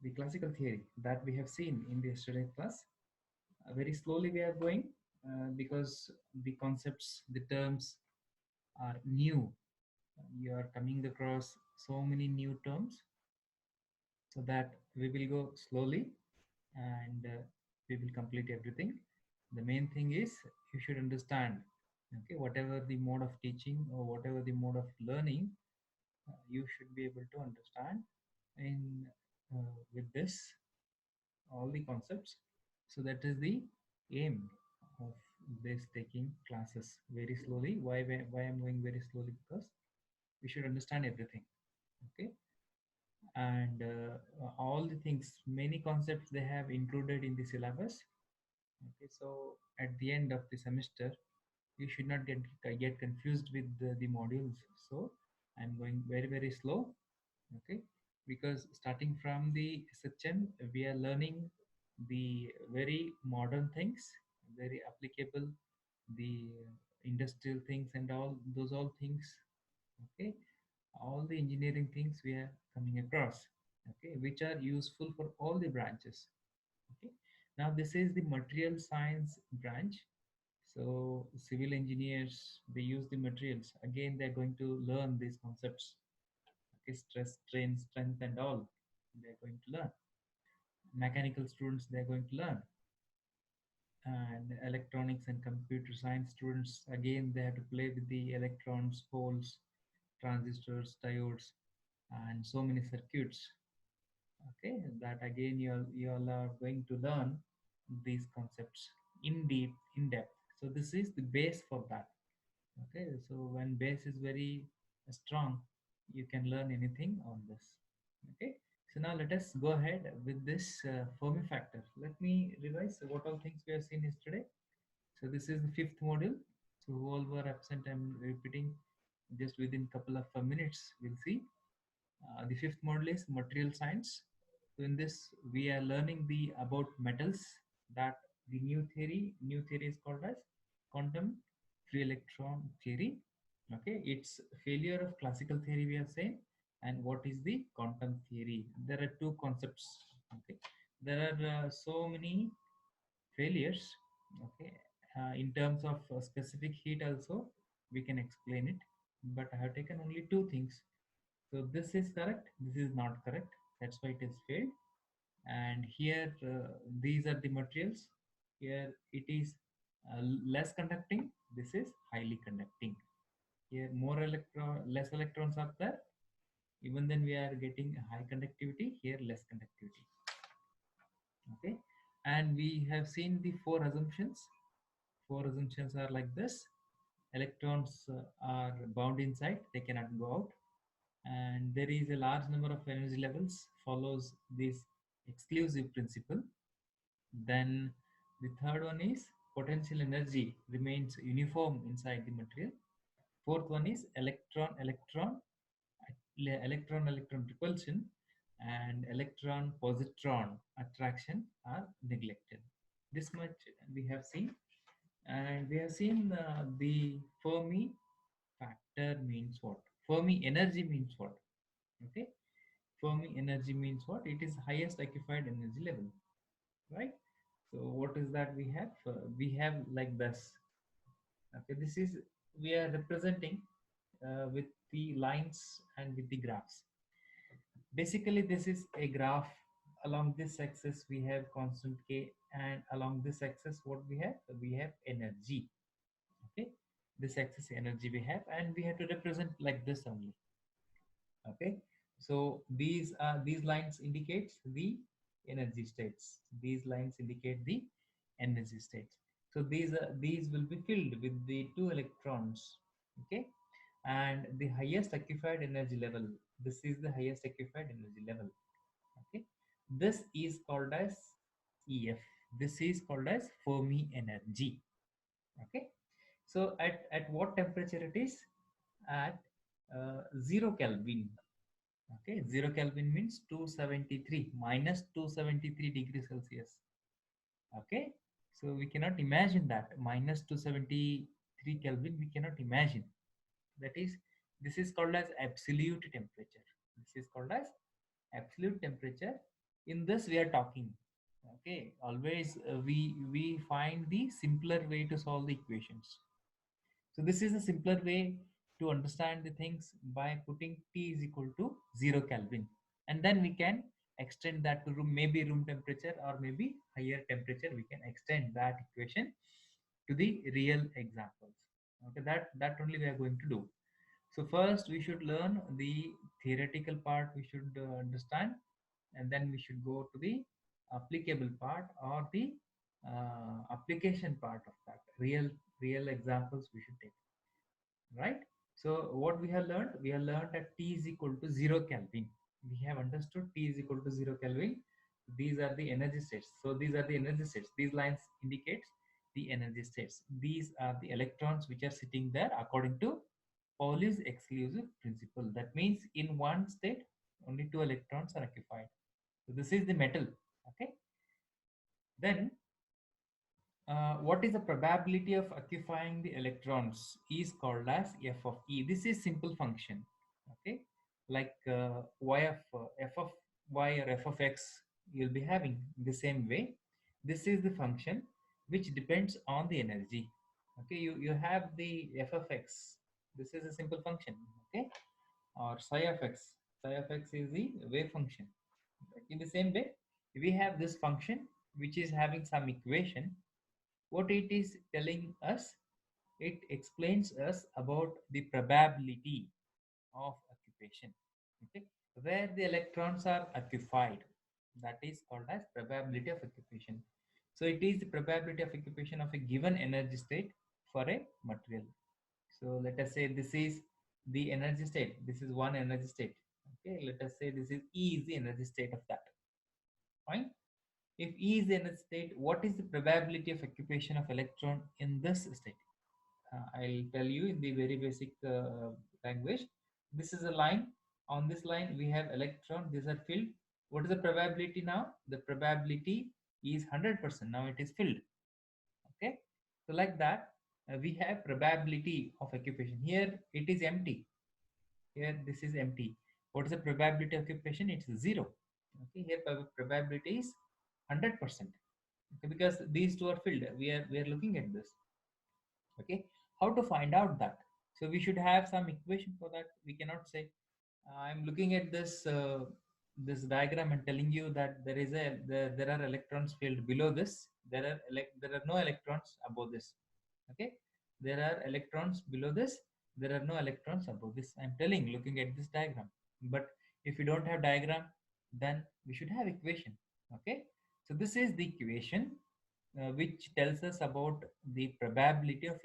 the classical theory that we have seen in the yesterday class. Very slowly we are going because the concepts, the terms are new. You are coming across so many new terms, so that we will go slowly and we will complete everything. The main thing is you should understand, okay, whatever the mode of teaching or whatever the mode of learning, you should be able to understand in with this all the concepts. So that is the aim of this taking classes very slowly. Why I'm going very slowly? Because we should understand everything. Okay, and all the things, many concepts they have included in the syllabus. Okay, so at the end of the semester, you should not get confused with the modules. So I'm going very slow. Okay, because starting from the SHM, we are learning the very modern things, very applicable, the industrial things and all those all things. Okay, all the engineering things we are coming across, okay, which are useful for all the branches. Okay, now this is the material science branch. So civil engineers, they use the materials. Again, they're going to learn these concepts. Okay, stress, strain, strength, and all. They're going to learn. Mechanical students, they're going to learn. And electronics and computer science students, again, they have to play with the electrons, holes, transistors, diodes, and so many circuits. Okay, that again you all are going to learn these concepts in depth. So this is the base for that. Okay, so when base is very strong, you can learn anything on this. Okay, so now let us go ahead with this Fermi factor. Let me revise what all things we have seen yesterday. So this is the fifth module. So who all were absent, I'm repeating just within couple of minutes we'll see. The fifth module is material science. So in this, we are learning the about metals. That the new theory is called as quantum free electron theory. Okay, it's failure of classical theory we are saying, and what is the quantum theory? There are two concepts. Okay, there are so many failures. Okay, in terms of specific heat also we can explain it, but I have taken only two things. So this is correct, this is not correct. That's why it is failed. And here, these are the materials. Here it is less conducting. This is highly conducting. Here more less electrons are there. Even then we are getting high conductivity. Here less conductivity. Okay. And we have seen the four assumptions. Four assumptions are like this. Electrons are bound inside. They cannot go out, and there is a large number of energy levels follows this exclusive principle. Then the third one is potential energy remains uniform inside the material. Fourth one is electron repulsion and electron positron attraction are neglected. This much we have seen, and we have seen the Fermi factor means what, Fermi energy means what. Okay, Fermi energy means what? It is highest occupied energy level, right? So what is that we have? We have like this. Okay, this is we are representing with the lines and with the graphs. Basically, this is a graph. Along this axis we have constant k, and along this axis what we have? We have energy. Okay, this axis energy we have, and we have to represent like this only. Okay, so these lines indicates the energy states. These lines indicate the energy states. So these will be filled with the two electrons. Okay, and the highest occupied energy level, this is the highest occupied energy level. Okay, this is called as EF. This is called as Fermi energy. Okay, so at what temperature it is? At 0 Kelvin. Okay, 0 Kelvin means 273, minus 273 degrees Celsius. Okay, so we cannot imagine that minus 273 Kelvin, we cannot imagine. That is, this is called as absolute temperature. This is called as absolute temperature in this we are talking. Okay, always we find the simpler way to solve the equations. So this is a simpler way to understand the things by putting T is equal to 0 Kelvin. And then we can extend that to maybe room temperature or maybe higher temperature. We can extend that equation to the real examples. Okay, that only we are going to do. So first we should learn the theoretical part, we should understand, and then we should go to the applicable part or the application part of that. Real examples we should take, right? So what we have learned? We have learned that T is equal to 0 Kelvin. We have understood T is equal to 0 Kelvin. These are the energy states. So these are the energy states. These lines indicates the energy states. These are the electrons which are sitting there according to Pauli's exclusive principle. That means in one state, only two electrons are occupied. So this is the metal. Okay. Then what is the probability of occupying the electrons is called as f of e. This is simple function. Okay, like y of f of y or f of x you'll be having the same way. This is the function which depends on the energy. Okay, you have the f of x. This is a simple function. Okay, or psi of x. Psi of x is the wave function. In the same way, we have this function which is having some equation. What it is telling us, it explains us about the probability of occupation. Okay, where the electrons are occupied, that is called as probability of occupation. So it is the probability of occupation of a given energy state for a material. So let us say this is the energy state, this is one energy state. Okay, let us say this is E is the energy state of that. Fine. If E is the energy state, what is the probability of occupation of electron in this state? I'll tell you in the very basic language. This is a line. On this line, we have electron. These are filled. What is the probability now? The probability is 100%. Now it is filled. Okay. So like that, we have probability of occupation. Here it is empty. Here this is empty. What is the probability of occupation? It's 0. Okay. Here probability is 100%. Okay, because these two are filled. We are looking at this. Okay, how to find out that? So we should have some equation for that. We cannot say I'm looking at this diagram and telling you that there are electrons filled below this. There are no electrons above this. Okay, there are electrons below this, there are no electrons above this. I'm telling, looking at this diagram. But if we don't have diagram, then we should have equation. Okay, so this is the equation which tells us about the probability of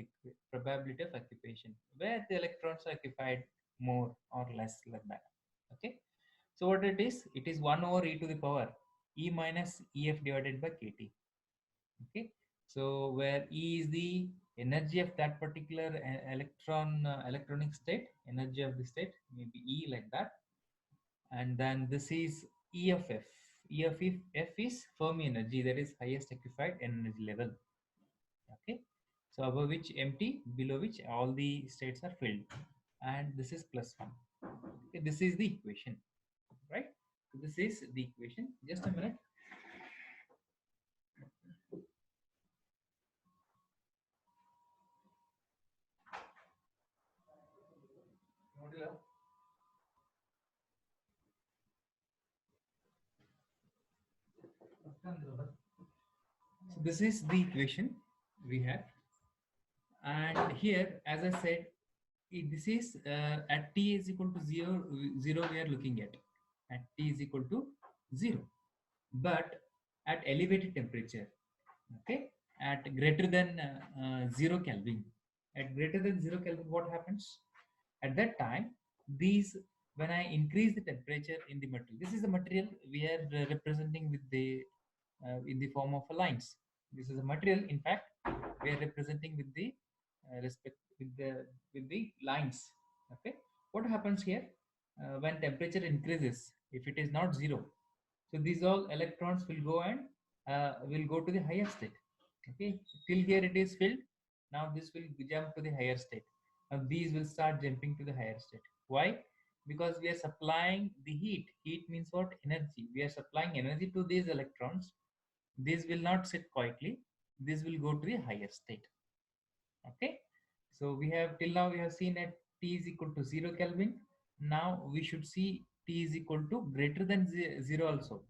occupation, where the electrons are occupied more or less, like that. Okay, so what it is 1 over e to the power e minus ef divided by kt. Okay, so where e is the energy of that particular electronic state, energy of the state, maybe e, like that. And then this is e of f. E of f is Fermi energy, that is highest occupied energy level. Okay, so above which empty, below which all the states are filled, and this is +1. Okay, this is the equation, right? So this is the equation. Just a minute. So this is the equation we have, and here, as I said, this is at t is equal to 0, 0 we are looking at t is equal to 0, but at elevated temperature. Okay, at greater than 0 Kelvin. At greater than 0 Kelvin, what happens? At that time, these, when I increase the temperature in the material, this is the material we are representing with the in the form of lines. This is a material. In fact, we are representing with the respect with the lines. Okay, what happens here when temperature increases? If it is not 0, so these all electrons will go and will go to the higher state. Okay, till here it is filled. Now this will jump to the higher state. Now these will start jumping to the higher state. Why? because we are supplying the heat. Heat means what? Energy. We are supplying energy to these electrons. These will not sit quietly. This will go to the higher state. Okay. So we have till now we have seen at T is equal to 0 Kelvin. Now we should see T is equal to greater than 0 also.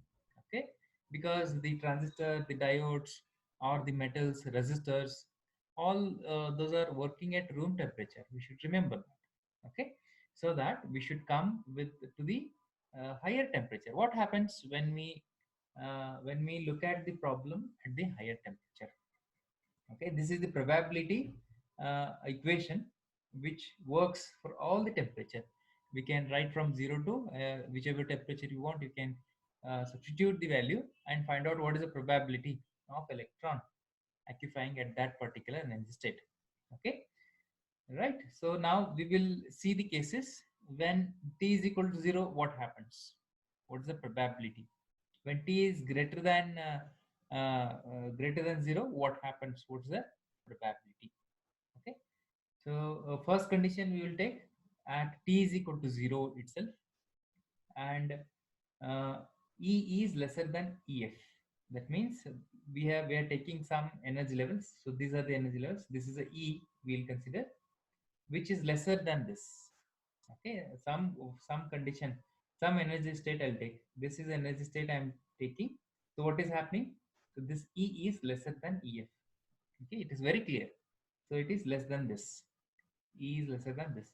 Okay. Because the transistor, the diodes, or the metals, resistors, all those are working at room temperature. We should remember that. Okay. So that we should come with to the higher temperature. What happens when we look at the problem at the higher temperature? Okay, this is the probability equation which works for all the temperature. We can write from 0 to whichever temperature you want. You can substitute the value and find out what is the probability of electron occupying at that particular energy state. Okay, right. So now we will see the cases when t is equal to 0. What happens? What is the probability? When t is greater than 0, what happens? What's the probability? Okay. So first condition we will take at t is equal to 0 itself, and uh, E is lesser than EF. That means we are taking some energy levels. So these are the energy levels. This is a E we will consider, which is lesser than this. Okay, some condition, some energy state I'll take. This is energy state I'm taking. So what is happening? So this E is lesser than EF. Okay, it is very clear. So it is less than this. E is lesser than this.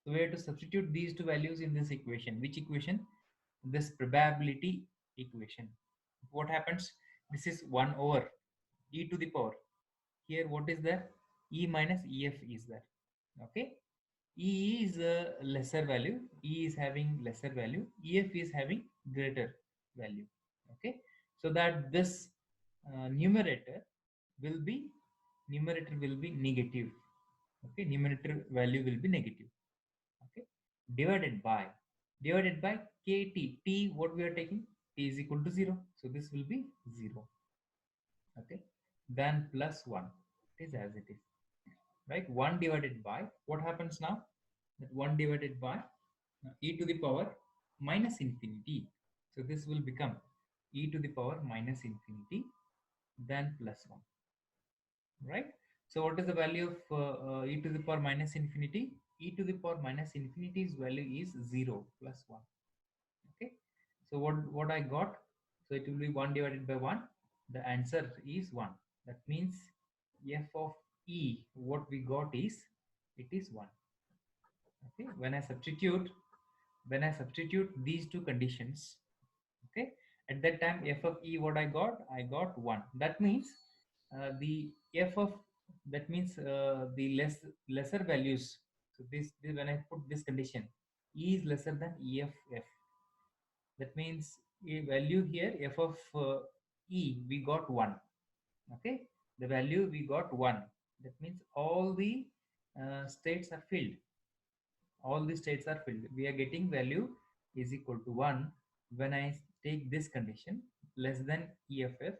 So we have to substitute these two values in this equation. Which equation? This probability equation. What happens? This is 1 over e to the power. Here what is there? E minus EF is there. Okay. E is a lesser value. E is having lesser value. EF is having greater value. Okay. So that this numerator will be negative. Okay, numerator value will be negative. Okay, divided by kt. T what we are taking? T is equal to 0, so this will be 0. Okay, then plus 1. It is as it is, right? 1 divided by, what happens now? That 1 divided by e to the power minus infinity. So this will become e to the power minus infinity, then plus 1, right? So what is the value of e to the power minus infinity? E to the power minus infinity's value is 0 plus 1. Okay. So what I got? So it will be 1 divided by 1. The answer is 1. That means f of e, what we got is, it is 1. Okay. When I substitute these two conditions, okay, at that time f of e, what I got 1. That means the f of, that means the lesser values. So this when I put this condition, e is lesser than ef f. That means a value here f of e we got 1. Okay, the value we got 1. That means all the states are filled. All the states are filled. We are getting value is equal to 1 when I take this condition less than EFF.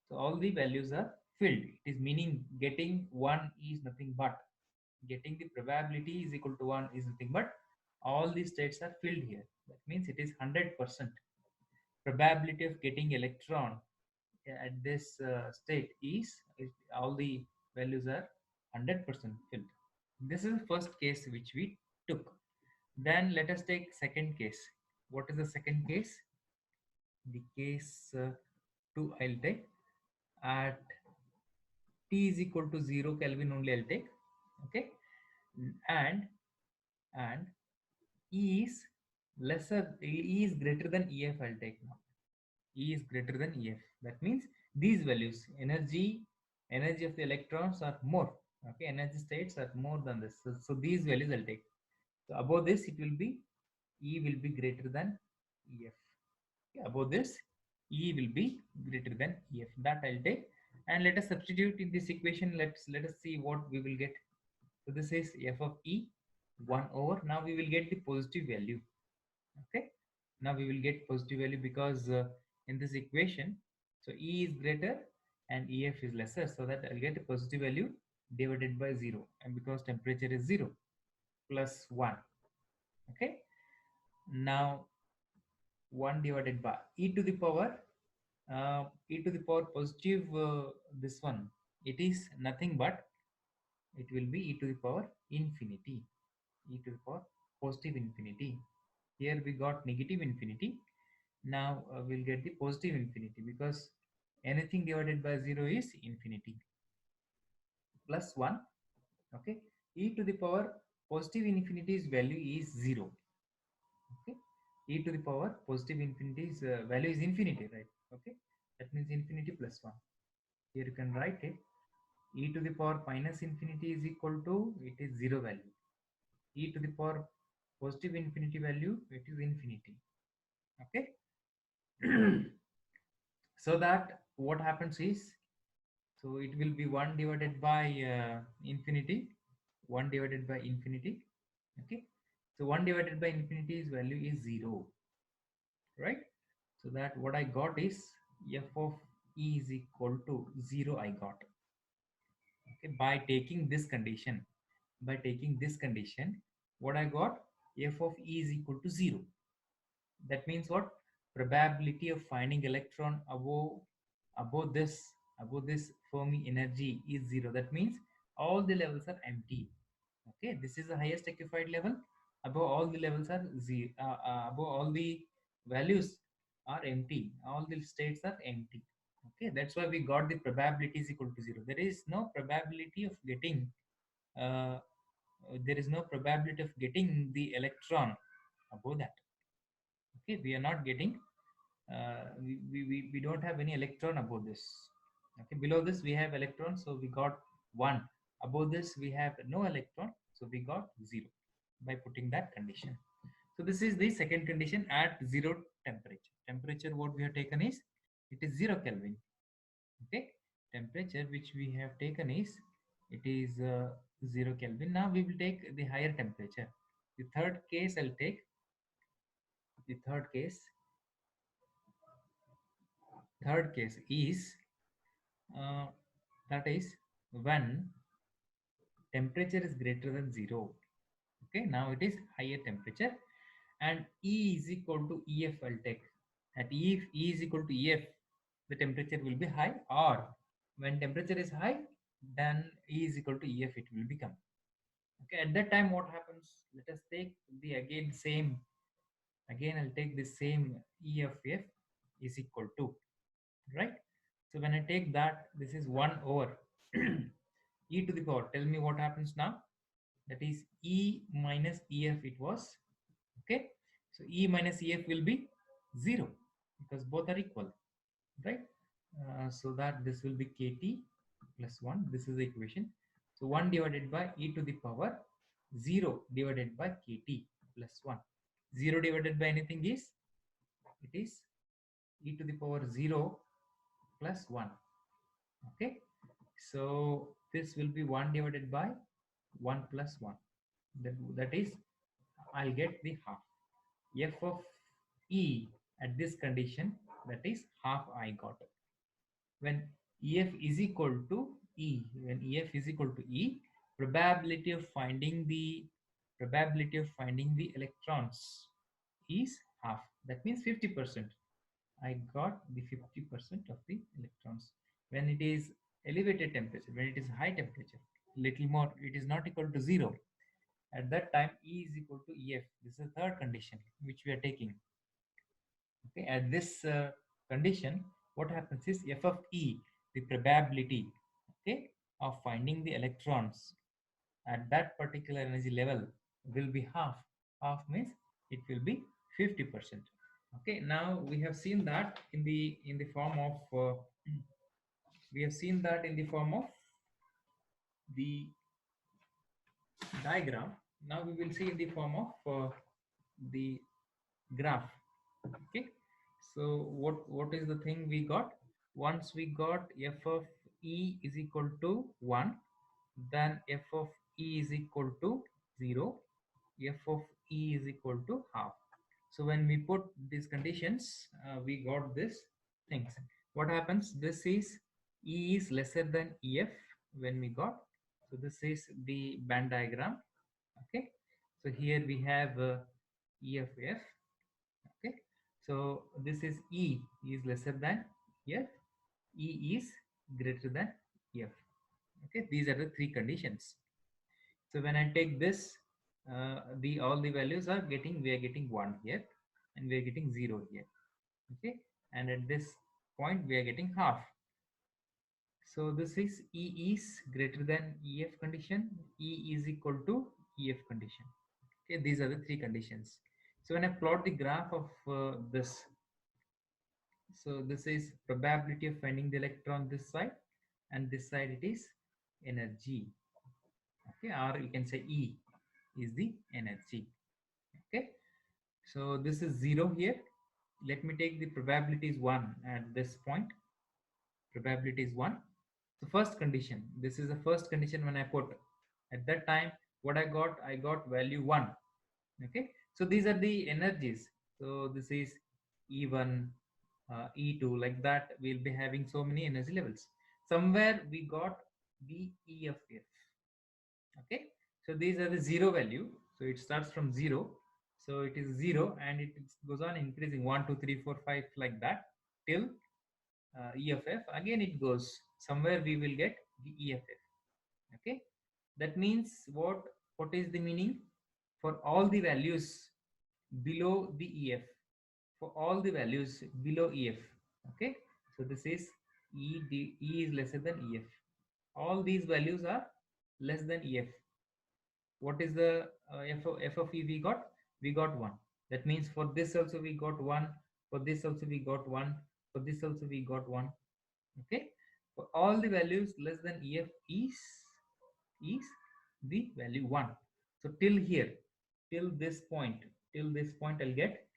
So all the values are filled. It is meaning getting 1 is nothing but, getting the probability is equal to 1 is nothing but all the states are filled here. That means it is 100% probability of getting electron at this state is all the values are 100% filled. This is the first case which we took. Then let us take second case. What is the second case? The case 2 I'll take at t is equal to 0 Kelvin only I'll take. Okay, and and E is E is greater than EF I'll take now. E is greater than EF. That means these values, energy of the electrons are more. Okay, energy states are more than this. So these values I'll take. So above this it will be E will be greater than EF. Okay, above this E will be greater than EF. That I'll take. And let us substitute in this equation. Let us see what we will get. So this is F of E 1 over. Now we will get the positive value. Okay, now we will get positive value because in this equation, so E is greater and EF is lesser, so that I'll get a positive value divided by 0, and because temperature is 0 plus 1. Okay, Now 1 divided by e to the power positive, this one, it is nothing but it will be e to the power infinity, e to the power positive infinity. Here we got negative infinity. Now we'll get the positive infinity, because anything divided by 0 is infinity, plus 1. Okay, e to the power positive infinity's value is 0. Okay, e to the power positive infinity's value is infinity, right? Okay, that means infinity plus 1. Here you can write it, e to the power minus infinity is equal to, it is 0 value. E to the power positive infinity value, it is infinity. Okay. So that what happens is, so it will be 1 divided by infinity, 1 divided by infinity. Okay, so 1 divided by infinity's value is 0, right? So that what I got is f of e is equal to 0 I got. Okay, by taking this condition, what I got, f of e is equal to 0. That means what? Probability of finding electron above this Fermi energy is 0. That means all the levels are empty. Okay, this is the highest occupied level. Above all the levels are zero. Above all the values are empty. All the states are empty. Okay, that's why we got the probability is equal to 0. There is no probability of getting. Uh, there is no probability of getting the electron above that. Okay, we are not getting, we don't have any electron above this. Okay, below this we have electron, so we got 1. Above this we have no electron, so we got 0 by putting that condition. So this is the second condition at 0 temperature. What we have taken is, it is 0 Kelvin. Okay, temperature which we have taken is, it is 0 Kelvin. Now we will take the higher temperature. The third case I'll take. The third case is, uh, that is when temperature is greater than 0. Okay, now it is higher temperature, and E is equal to EF I'll take. At if E is equal to EF, the temperature will be high, or when temperature is high, then E is equal to EF it will become. Okay, at that time what happens? Let us take the again I'll take the same E of F is equal to, right? So when I take that, this is 1 over e to the power. Tell me what happens now. That is E minus EF it was. Okay. So E minus EF will be 0, because both are equal, right? So that this will be KT plus 1. This is the equation. So 1 divided by e to the power 0 divided by KT plus 1. 0 divided by anything is, it is e to the power 0 plus 1. Okay, so this will be 1 divided by 1 plus 1. That is, I'll get the half. F of E at this condition, that is half I got. When EF is equal to E, probability of finding the electrons is half. That means 50%. I got the 50% of the electrons. When it is elevated temperature, when it is high temperature, little more, it is not equal to 0. At that time, E is equal to EF. This is the third condition which we are taking. Okay, at this condition, what happens is F of E, the probability, okay, of finding the electrons at that particular energy level will be half. Half means it will be 50%. Okay, now we have seen that in the form of the diagram. Now we will see in the form of the graph. Okay, so what is the thing we got? Once we got f of e is equal to 1, then f of e is equal to 0, f of e is equal to half. So when we put these conditions, we got this things. What happens? This is E is lesser than EF when we got. So this is the band diagram. Okay. So here we have EFF. So this is E is lesser than F, E is greater than F. Okay, these are the three conditions. So when I take this, the all the values are getting, we are getting 1 here and we are getting 0 here. Okay, and at this point we are getting half. So this is E is greater than EF condition, E is equal to EF condition. Okay, these are the three conditions. So when I plot the graph of this, so this is probability of finding the electron this side, and this side it is energy. Okay, or you can say E is the energy. Okay, so this is 0 here. Let me take the probability is 1 at this point. Probability is 1. So first condition, this is the first condition. When I put at that time, what I got value 1. Okay, so these are the energies. So this is E1, E2, like that we'll be having so many energy levels. Somewhere we got the EFF. Okay, so these are the 0 value. So it starts from 0. So it is 0 and it goes on increasing 1 2 3 4 5 like that till EFF. Again it goes somewhere, we will get the EFF. Okay, that means what is the meaning? For all the values below the EF, for all the values below EF. Okay, so this is E is lesser than EF. All these values are less than EF. What is the F of E we got? We got 1. That means for this also we got 1, for this also we got 1, for this also we got 1. Okay, for all the values less than EF is the value 1. So till here, till this point, I'll get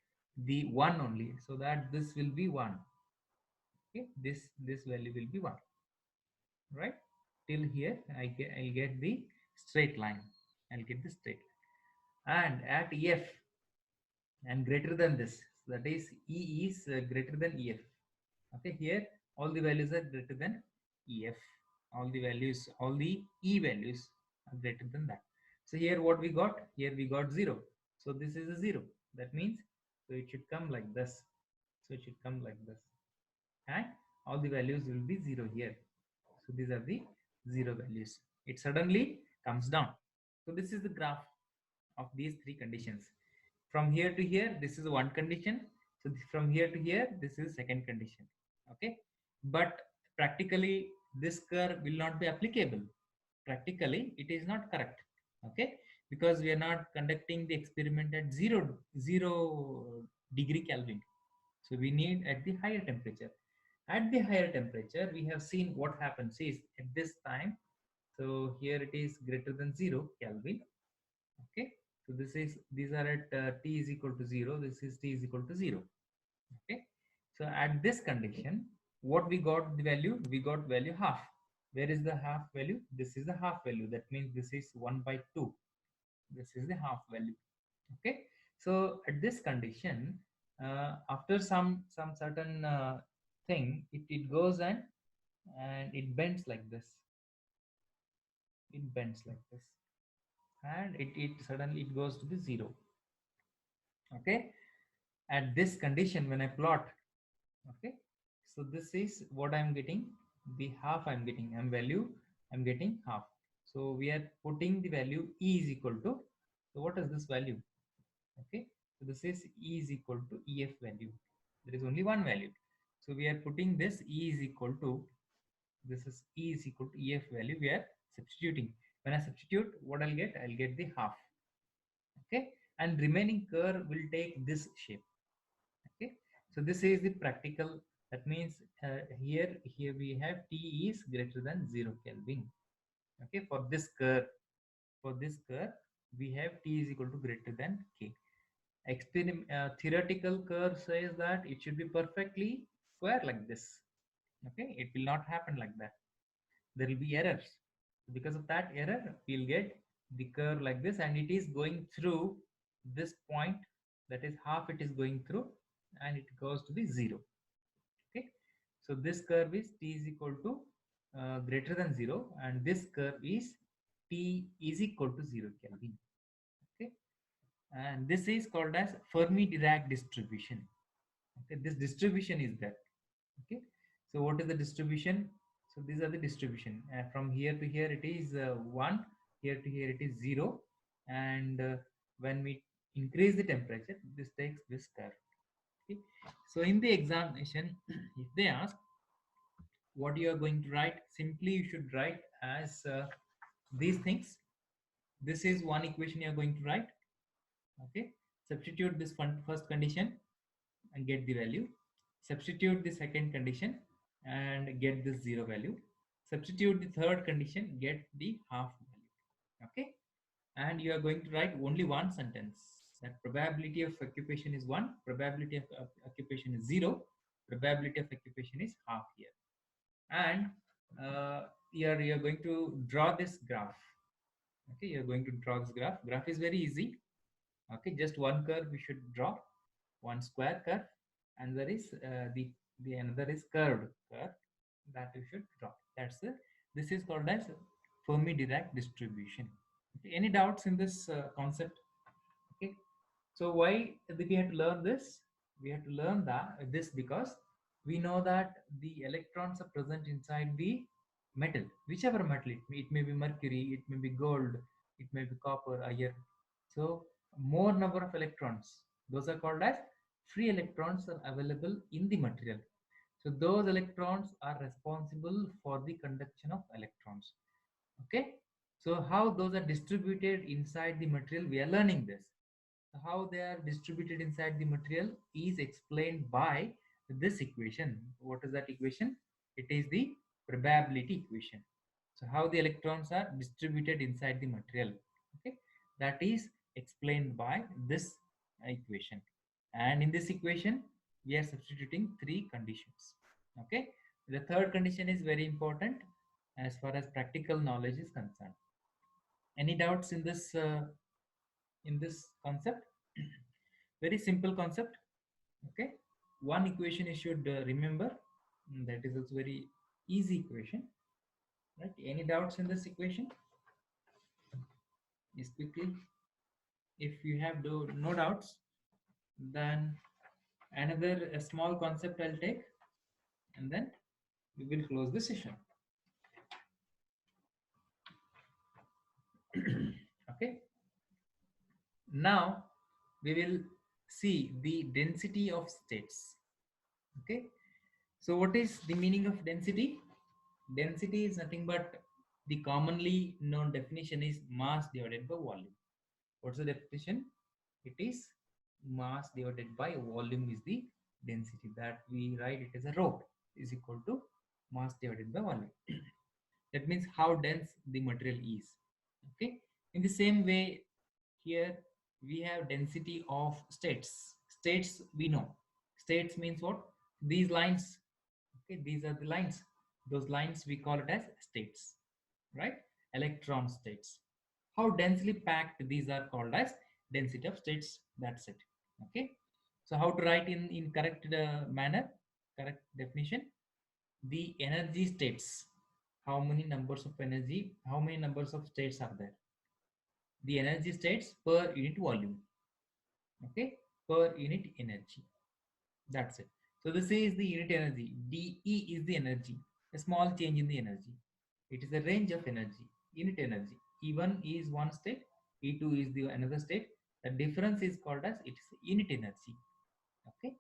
the 1 only, so that this will be 1. Okay, this value will be 1, right? Till here I'll get the straight line. I'll get the straight line. And at EF and greater than this, that is E is greater than EF. Okay, here all the values are greater than EF. All the values, all the E values are greater than that. So here what we got? Here we got 0. So this is a 0. That means, so it should come like this. So it should come like this. And all the values will be 0 here. So these are the 0 values. It suddenly comes down. So this is the graph of these three conditions. From here to here, this is one condition. So from here to here, this is second condition. Okay, but practically this curve will not be applicable. Practically it is not correct. Okay, because we are not conducting the experiment at zero degree Kelvin. So we need at the higher temperature. At the higher temperature, we have seen what happens is at this time. So here it is greater than 0 Kelvin. Okay, so these are at T is equal to 0. This is T is equal to 0. Okay, so at this condition, what we got the value? We got value half. Where is the half value? This is the half value. That means this is 1 by 2. This is the half value. Okay, so at this condition, after some certain thing, it goes and it bends like this. It bends like this, and it suddenly it goes to the 0. Okay, at this condition when I plot, okay, so this is what I'm getting, the half I'm getting, I'm getting half. So we are putting the value E is equal to, so what is this value? Okay, so this is E is equal to EF value. There is only one value, so we are putting this E is equal to, this is E is equal to EF value. We are substituting. When I substitute, what I'll get? I'll get the half. Okay, and remaining curve will take this shape. Okay, so this is the practical. That means here we have T is greater than 0 Kelvin. Okay, for this curve, we have T is equal to greater than K. Theoretical curve says that it should be perfectly square like this. Okay, it will not happen like that. There will be errors. Because of that error, we'll get the curve like this, and it is going through this point. That is half it is going through, and it goes to the 0. Okay, so this curve is T is equal to greater than 0, and this curve is T is equal to 0 Kelvin. Okay, and this is called as Fermi-Dirac distribution. Okay, this distribution is there. Okay, so what is the distribution? So these are the distribution. From here to here it is 1, here to here it is 0, and when we increase the temperature, this takes this curve. Okay, so in the examination, if they ask what you are going to write, simply you should write as these things. This is one equation you are going to write. Okay, substitute this first condition and get the value. Substitute the second condition and get this zero value. Substitute the third condition, get the half value. Okay, and you are going to write only one sentence, that probability of occupation is 1, probability of occupation is 0, probability of occupation is half here. And here you are going to draw this graph. Okay, you are going to draw this graph. Graph is very easy. Okay, just one curve we should draw, one square curve, and there is the another is curved curve that you should draw. That's the This is called as Fermi-Dirac distribution. Okay, any doubts in this concept? Okay, so why we have to learn this? We have to learn this because we know that the electrons are present inside the metal, whichever metal it may be mercury, it may be gold, it may be copper, iron. So more number of electrons, those are called as free electrons, are available in the material. So those electrons are responsible for the conduction of electrons. Okay, so how those are distributed inside the material, we are learning this. How they are distributed inside the material is explained by this equation. What is that equation? It is the probability equation. So how the electrons are distributed inside the material, okay, that is explained by this equation. And in this equation we are substituting three conditions. Okay, the third condition is very important as far as practical knowledge is concerned. Any doubts in this concept? Very simple concept. Okay, one equation you should remember, that is also very easy equation, right? Any doubts in this equation? Yes, quickly. If you have no doubts, then another a small concept I'll take, and then we will close the session. Okay, now we will see the density of states. Okay, so what is the meaning of density? Density is nothing but the commonly known definition is mass divided by volume. What's the definition? It is mass divided by volume is the density, that we write it as a rho is equal to mass divided by volume. That means how dense the material is. Okay. In the same way, here we have density of states. States we know. States means what? These lines. Okay, these are the lines. Those lines we call it as states, right? Electron states. How densely packed these are called as density of states. That's it. Okay. So how to write in correct manner, correct definition? The energy states. How many numbers of energy? How many numbers of states are there? The energy states per unit volume. Okay, per unit energy. That's it. So this is the unit energy. dE is the energy, a small change in the energy. It is a range of energy, unit energy. E1 is one state, E2 is the another state. The difference is called as it is unit energy. Okay.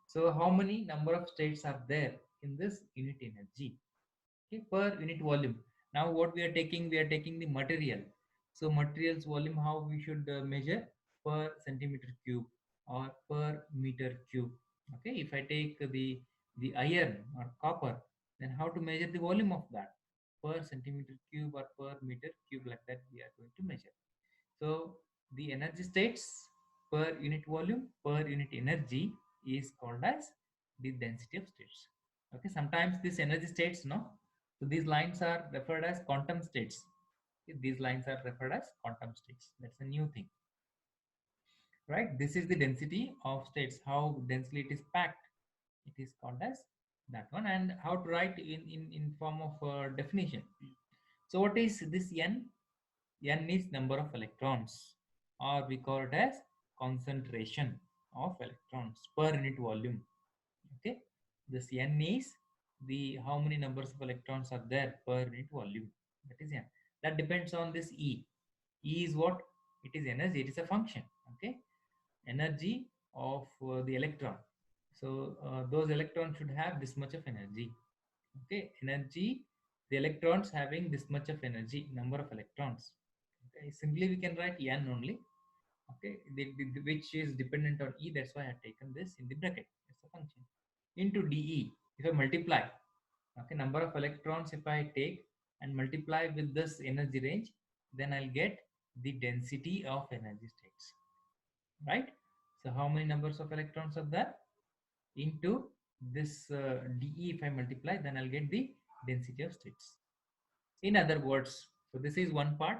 So how many number of states are there in this unit energy? Okay, per unit volume. Now what we are taking the material. So materials volume, how we should measure? Per centimeter cube or per meter cube. Okay, if I take the iron or copper, then how to measure the volume of that? Per centimeter cube or per meter cube, like that we are going to measure. So the energy states per unit volume, per unit energy is called as the density of states. Okay, sometimes this energy states, no, so these lines are referred as quantum states. Okay, these lines are referred as quantum states. That's a new thing, right? This is the density of states, how densely it is packed. It is called as that one. And how to write in form of definition. So what is this N? N is number of electrons, or we call it as concentration of electrons per unit volume. Okay, this n is the how many numbers of electrons are there per unit volume. That is n. That depends on this E. E is what? It is energy. It is a function. Okay, energy of the electron. So those electrons should have this much of energy. Okay, energy, the electrons having this much of energy, number of electrons. Okay, simply we can write n only. Okay, which is dependent on E. That's why I have taken this in the bracket. It's a function into dE. If I multiply, okay, number of electrons if I take and multiply with this energy range, then I'll get the density of energy states, right? So how many numbers of electrons are there into this dE? If I multiply, then I'll get the density of states. In other words, so this is one part,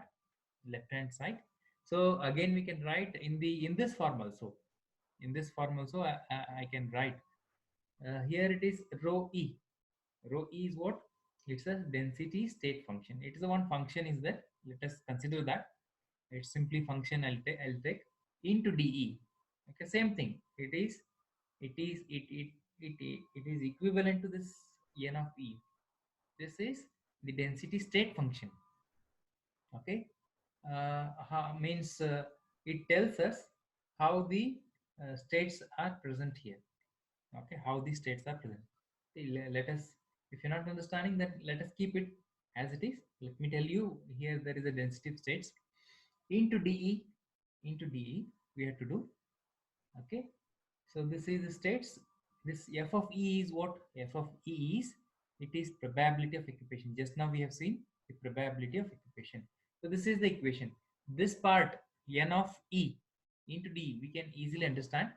left hand side. So again we can write in this form also. In this form also I can write here it is rho E. Rho E is what? It's a density state function. It is a one function is there. Let us consider that. It's simply function I'll take into dE. Okay, same thing. It is equivalent to this n of E. This is the density state function. Okay, means it tells us how the states are present here. Okay, how the states are present. Let us, if you're not understanding that, let us keep it as it is. Let me tell you, here there is a density of states into dE. Into dE we have to do. Okay, so this is the states. This f of E is what? F of E is, it is probability of occupation. Just now we have seen the probability of occupation. So this is the equation. This part n of E into D we can easily understand.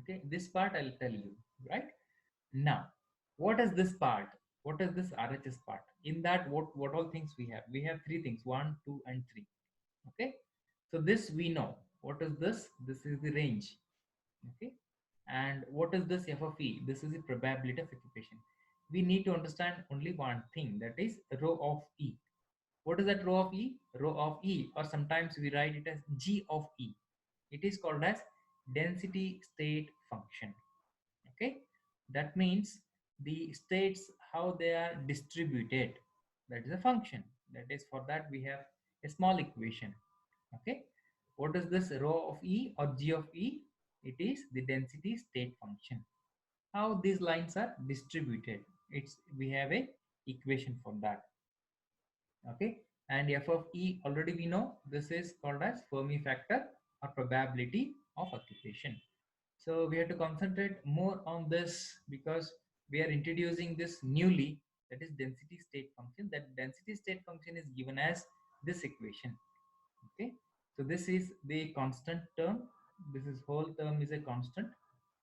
Okay, this part I'll tell you, right? Now, what is this part? What is this RHS part? In that, what all things we have? We have three things: one, two, and three. Okay, so this we know. What is this? This is the range. Okay, and what is this f of E? This is the probability of occupation. We need to understand only one thing, that is rho of E. What is that rho of E? Rho of E, or sometimes we write it as G of E. It is called as density state function. Okay, that means the states how they are distributed. That is a function. That is, for that we have a small equation. Okay, what is this rho of E or G of E? It is the density state function. How these lines are distributed, it's we have a equation for that. Okay, and f of E already we know, this is called as Fermi factor or probability of occupation. So we have to concentrate more on this because we are introducing this newly, that is density state function. That density state function is given as this equation. Okay, so this is the constant term. This is whole term is a constant.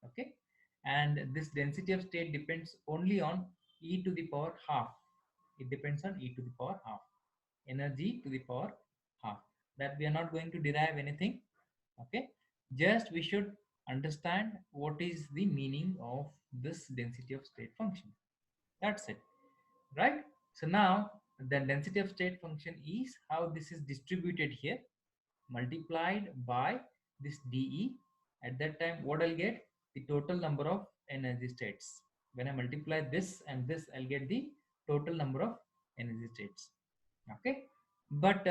Okay, and this density of state depends only on e to the power half. It depends on e to the power half, energy to the power half. That we are not going to derive anything. Okay, just we should understand what is the meaning of this density of state function. That's it, right? So now the density of state function is how this is distributed here, multiplied by this dE. At that time, what I'll get? The total number of energy states. When I multiply this and this, I'll get the total number of energy states. Okay, but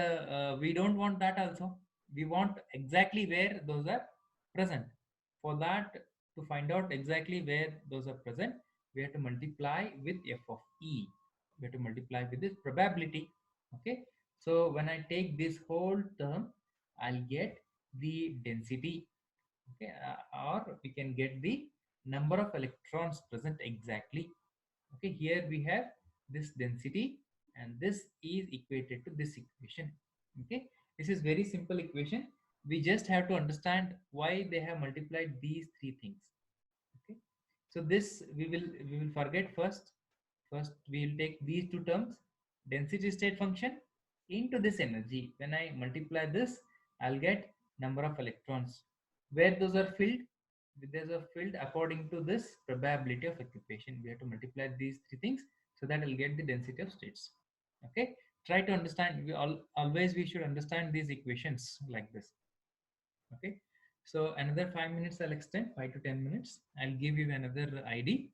we don't want that also. We want exactly where those are present. For that, to find out exactly where those are present, we have to multiply with f of E. We have to multiply with this probability. Okay, so when I take this whole term, I'll get the density. Okay, or we can get the number of electrons present exactly. Okay, here we have this density, and this is equated to this equation. Okay, this is very simple equation. We just have to understand why they have multiplied these three things. Okay, so this we will forget first. First we will take these two terms, density state function into this energy. When I multiply this, I'll get number of electrons. Where those are filled, those are filled according to this probability of occupation. We have to multiply these three things so that I'll get the density of states. Okay, try to understand. Always we should understand these equations like this. Okay, so another 5 minutes I'll extend, 5 to 10 minutes. I'll give you another ID.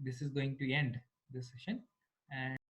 this is going to end this session. And